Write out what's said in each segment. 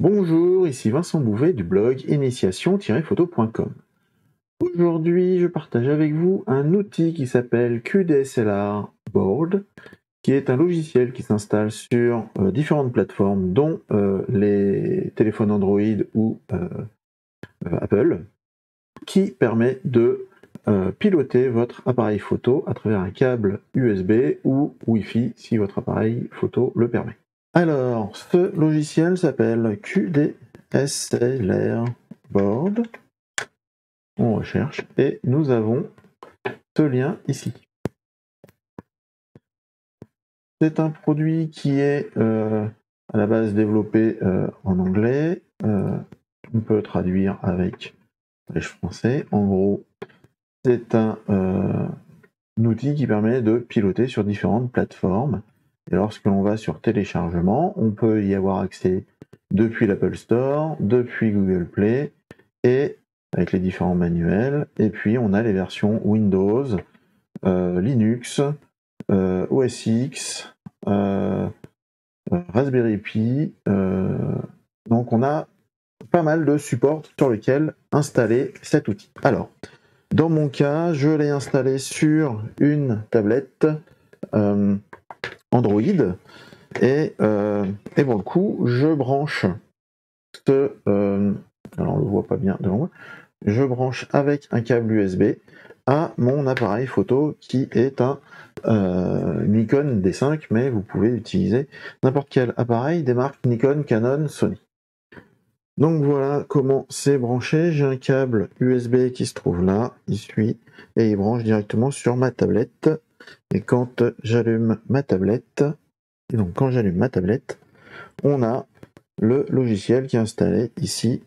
Bonjour, ici Vincent Bouvet du blog initiation-photo.com. Aujourd'hui, je partage avec vous un outil qui s'appelle QDSLR Board, qui est un logiciel qui s'installe sur différentes plateformes, dont les téléphones Android ou Apple, qui permet de piloter votre appareil photo à travers un câble USB ou Wi-Fi si votre appareil photo le permet. Alors, ce logiciel s'appelle QDSLR Board. On recherche et nous avons ce lien ici. C'est un produit qui est à la base développé en anglais. On peut traduire avec le français. En gros, c'est un outil qui permet de piloter sur différentes plateformes. Et lorsque l'on va sur téléchargement, on peut y avoir accès depuis l'Apple Store, depuis Google Play, et avec les différents manuels. Et puis on a les versions Windows, Linux, OS X, Raspberry Pi. Donc on a pas mal de supports sur lesquels installer cet outil. Alors, dans mon cas, je l'ai installé sur une tablette Android et pour le coup, je branche alors on le voit pas bien devant moi, je branche avec un câble USB à mon appareil photo qui est un Nikon D5, mais vous pouvez utiliser n'importe quel appareil des marques Nikon, Canon, Sony. Donc voilà comment c'est branché. J'ai un câble USB qui se trouve là, il suit, et il branche directement sur ma tablette. Et quand j'allume ma tablette, on a le logiciel qui est installé ici,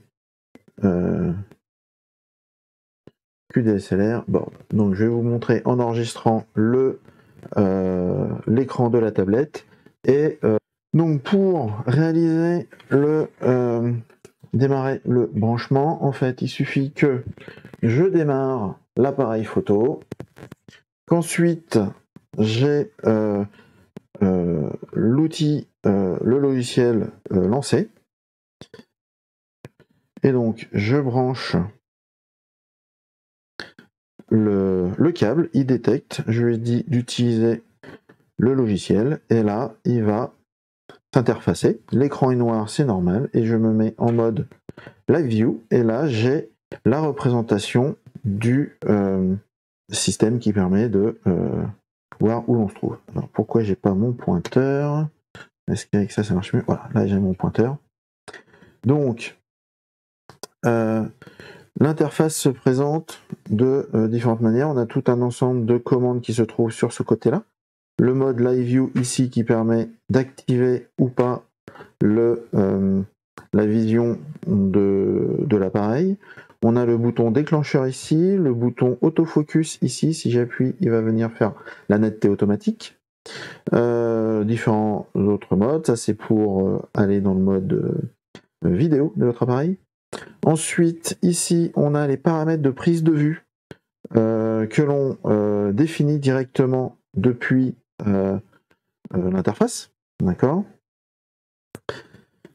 QDSLR Board. Donc je vais vous montrer en enregistrant l'écran de la tablette. Et donc pour réaliser démarrer le branchement, en fait, il suffit que je démarre l'appareil photo, qu'ensuite j'ai l'outil, le logiciel lancé, et donc je branche le câble, il détecte, je lui ai dit d'utiliser le logiciel, et là il va s'interfacer. L'écran est noir, c'est normal, et je me mets en mode Live View, et là j'ai la représentation du système qui permet de voir où l'on se trouve. Alors pourquoi j'ai pas mon pointeur? Est-ce qu'avec ça marche mieux? Voilà, là j'ai mon pointeur. Donc l'interface se présente de différentes manières. On a tout un ensemble de commandes qui se trouvent sur ce côté-là. Le mode Live View ici qui permet d'activer ou pas la vision de l'appareil. On a le bouton déclencheur ici, le bouton autofocus ici. Si j'appuie, il va venir faire la netteté automatique. Différents autres modes. Ça, c'est pour aller dans le mode vidéo de votre appareil. Ensuite, ici, on a les paramètres de prise de vue que l'on définit directement depuis l'interface. D'accord.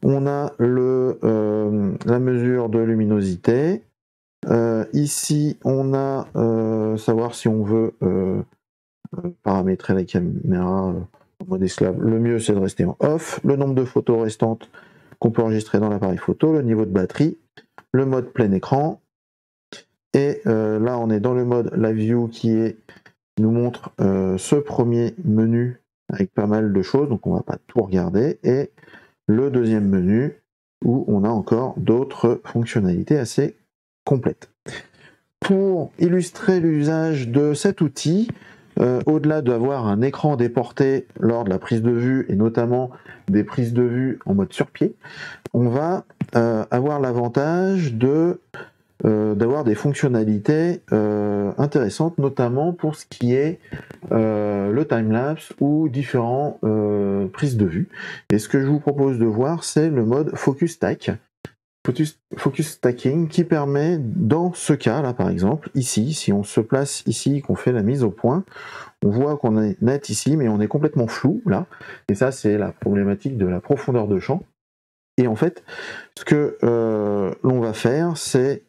On a la mesure de luminosité. Ici, on a savoir si on veut paramétrer la caméra en mode esclave. Le mieux, c'est de rester en off. Le nombre de photos restantes qu'on peut enregistrer dans l'appareil photo, le niveau de batterie, le mode plein écran. Et là, on est dans le mode Live View qui nous montre ce premier menu avec pas mal de choses. Donc, on ne va pas tout regarder. Et le deuxième menu où on a encore d'autres fonctionnalités assez complètes. Pour illustrer l'usage de cet outil, au-delà d'avoir un écran déporté lors de la prise de vue et notamment des prises de vue en mode sur-pied, on va avoir l'avantage d'avoir des fonctionnalités intéressantes, notamment pour ce qui est le timelapse ou différents prises de vue. Et ce que je vous propose de voir, c'est le mode Focus Stack. Focus Stacking qui permet, dans ce cas là par exemple, ici, si on se place ici, qu'on fait la mise au point, on voit qu'on est net ici, mais on est complètement flou là. Et ça, c'est la problématique de la profondeur de champ. Et en fait, ce que l'on va faire, c'est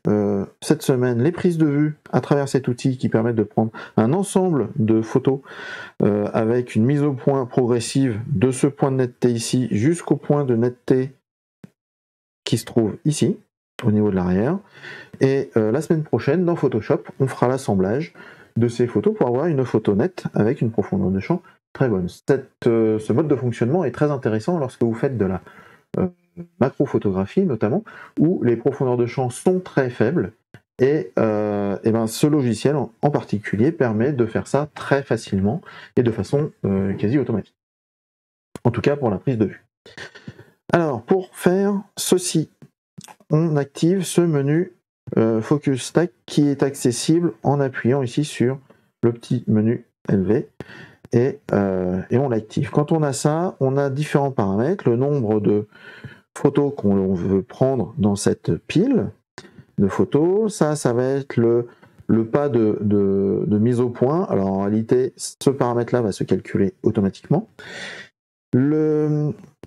cette semaine les prises de vue à travers cet outil qui permettent de prendre un ensemble de photos avec une mise au point progressive de ce point de netteté ici jusqu'au point de netteté qui se trouve ici, au niveau de l'arrière. Et la semaine prochaine, dans Photoshop, on fera l'assemblage de ces photos pour avoir une photo nette avec une profondeur de champ très bonne. Ce mode de fonctionnement est très intéressant lorsque vous faites de la macrophotographie notamment, où les profondeurs de champ sont très faibles. Et ben, ce logiciel en particulier permet de faire ça très facilement et de façon quasi automatique. En tout cas pour la prise de vue. Alors pour faire ceci, on active ce menu Focus Stack qui est accessible en appuyant ici sur le petit menu LV et on l'active. Quand on a ça, on a différents paramètres, le nombre de photos qu'on veut prendre dans cette pile de photos, ça va être le pas de mise au point. Alors en réalité, ce paramètre-là va se calculer automatiquement.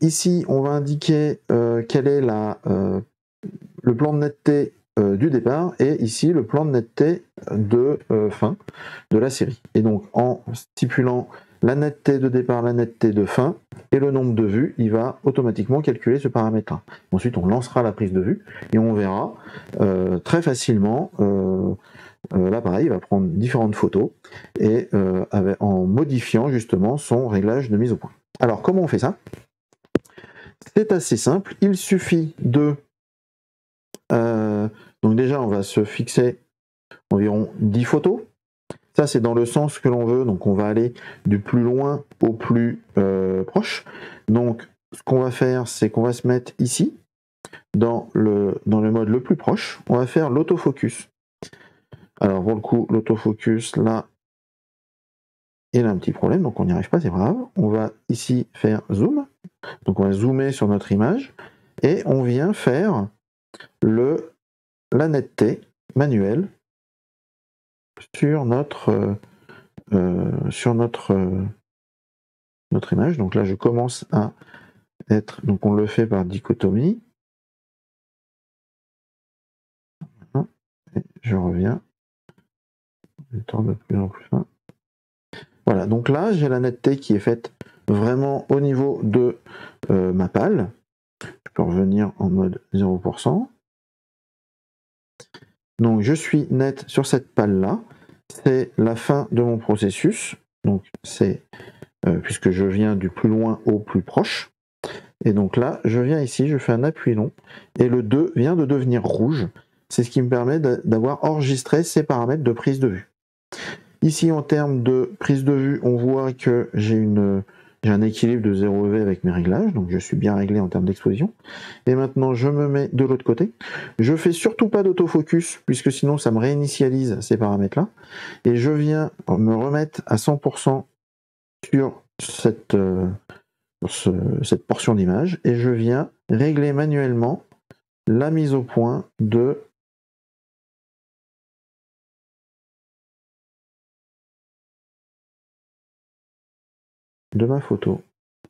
Ici, on va indiquer quel est le plan de netteté du départ et ici le plan de netteté de fin de la série. Et donc en stipulant la netteté de départ, la netteté de fin et le nombre de vues, il va automatiquement calculer ce paramètre-là. Ensuite, on lancera la prise de vue et on verra très facilement l'appareil va prendre différentes photos et en modifiant justement son réglage de mise au point. Alors comment on fait ça? C'est assez simple, il suffit de... donc déjà on va se fixer environ 10 photos. Ça c'est dans le sens que l'on veut, donc on va aller du plus loin au plus proche. Donc ce qu'on va faire, c'est qu'on va se mettre ici, dans le mode le plus proche, on va faire l'autofocus. Alors pour le coup, l'autofocus là, il a un petit problème, donc on n'y arrive pas, c'est grave. On va ici faire zoom, donc on va zoomer sur notre image, et on vient faire la netteté manuelle sur notre image. Donc là, je commence à être... Donc on le fait par dichotomie. Et je reviens. Le temps de plus en plus fin. Voilà, donc là, j'ai la netteté qui est faite vraiment au niveau de ma pale. Je peux revenir en mode 0%. Donc je suis net sur cette pale-là. C'est la fin de mon processus. Donc c'est puisque je viens du plus loin au plus proche. Et donc là, je viens ici, je fais un appui long, et le 2 vient de devenir rouge. C'est ce qui me permet d'avoir enregistré ces paramètres de prise de vue. Ici, en termes de prise de vue, on voit que j'ai un équilibre de 0 EV avec mes réglages, donc je suis bien réglé en termes d'exposition. Et maintenant, je me mets de l'autre côté. Je fais surtout pas d'autofocus, puisque sinon ça me réinitialise ces paramètres-là. Et je viens me remettre à 100% sur cette portion d'image, et je viens régler manuellement la mise au point de ma photo.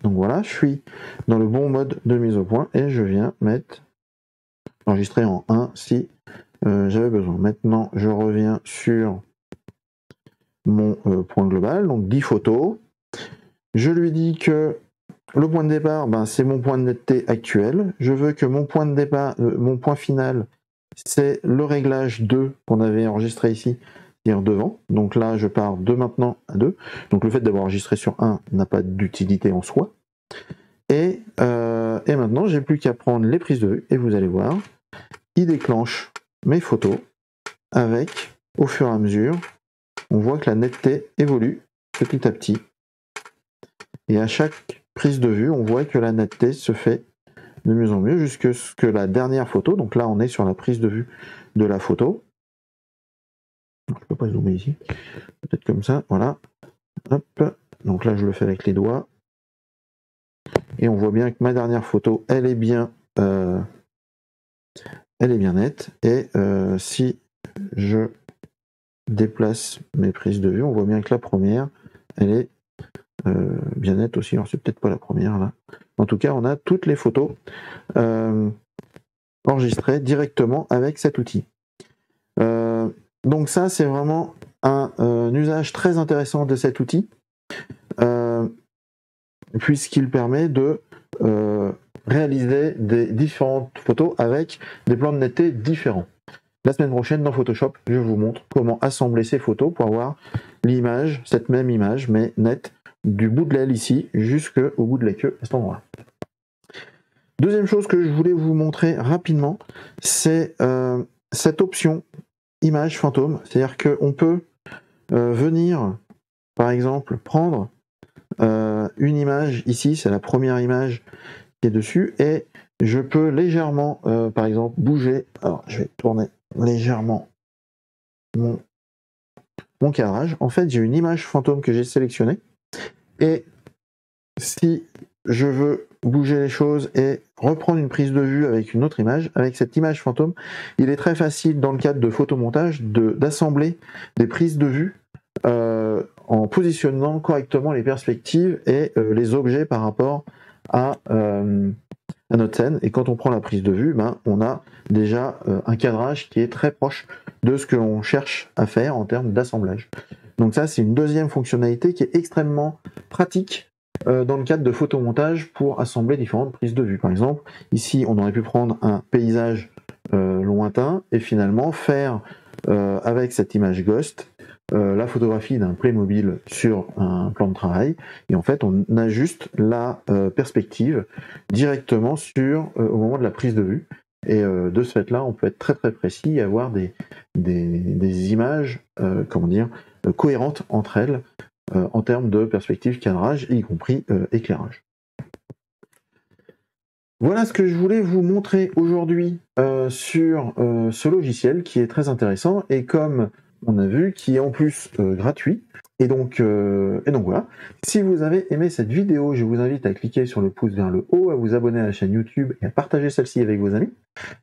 Donc voilà, je suis dans le bon mode de mise au point et je viens enregistrer en 1 si j'avais besoin. Maintenant, je reviens sur mon point global, donc 10 photos. Je lui dis que le point de départ, c'est mon point de netteté actuel. Je veux que mon point de départ, mon point final, c'est le réglage 2 qu'on avait enregistré ici, c'est-à-dire devant. Donc là, je pars de maintenant à 2. Donc le fait d'avoir enregistré sur 1 n'a pas d'utilité en soi. Et maintenant, j'ai plus qu'à prendre les prises de vue, et vous allez voir, il déclenche mes photos avec, au fur et à mesure, on voit que la netteté évolue petit à petit. Et à chaque prise de vue, on voit que la netteté se fait de mieux en mieux jusqu'à ce que la dernière photo, donc là on est sur la prise de vue de la photo. Je ne peux pas zoomer ici, peut-être comme ça, voilà. Hop. Donc là je le fais avec les doigts. Et on voit bien que ma dernière photo, elle est bien nette. Et si je déplace mes prises de vue, on voit bien que la première, elle est Bien-être aussi, alors c'est peut-être pas la première là. En tout cas, on a toutes les photos enregistrées directement avec cet outil. Donc ça, c'est vraiment un usage très intéressant de cet outil, puisqu'il permet de réaliser des différentes photos avec des plans de netteté différents. La semaine prochaine, dans Photoshop, je vous montre comment assembler ces photos pour avoir l'image, cette même image, mais nette, du bout de l'aile ici jusqu'au bout de la queue à cet endroit-là. Deuxième chose que je voulais vous montrer rapidement, c'est cette option image fantôme. C'est-à-dire qu'on peut venir, par exemple, prendre une image ici, c'est la première image qui est dessus, et je peux légèrement, par exemple, bouger. Alors, je vais tourner légèrement mon cadrage. En fait, j'ai une image fantôme que j'ai sélectionnée, et si je veux bouger les choses et reprendre une prise de vue avec une autre image, avec cette image fantôme, il est très facile dans le cadre de photomontage d'assembler des prises de vue en positionnant correctement les perspectives et les objets par rapport à notre scène. Et quand on prend la prise de vue, on a déjà un cadrage qui est très proche de ce que l'on cherche à faire en termes d'assemblage. Donc ça, c'est une deuxième fonctionnalité qui est extrêmement pratique dans le cadre de photomontage pour assembler différentes prises de vue. Par exemple, ici, on aurait pu prendre un paysage lointain et finalement faire avec cette image Ghost la photographie d'un Playmobil sur un plan de travail, et en fait on ajuste la perspective directement au moment de la prise de vue, et de ce fait là on peut être très très précis et avoir des images cohérentes entre elles en termes de perspective, cadrage, y compris éclairage. Voilà ce que je voulais vous montrer aujourd'hui sur ce logiciel qui est très intéressant, et comme on a vu, qui est en plus gratuit. Et donc voilà. Si vous avez aimé cette vidéo, je vous invite à cliquer sur le pouce vers le haut, à vous abonner à la chaîne YouTube et à partager celle-ci avec vos amis.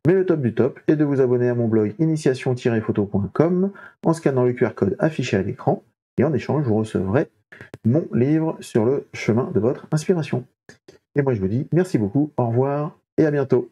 Mais le top du top est de vous abonner à mon blog initiation-photo.com en scannant le QR code affiché à l'écran, et en échange, vous recevrez mon livre sur le chemin de votre inspiration. Et moi je vous dis merci beaucoup, au revoir et à bientôt.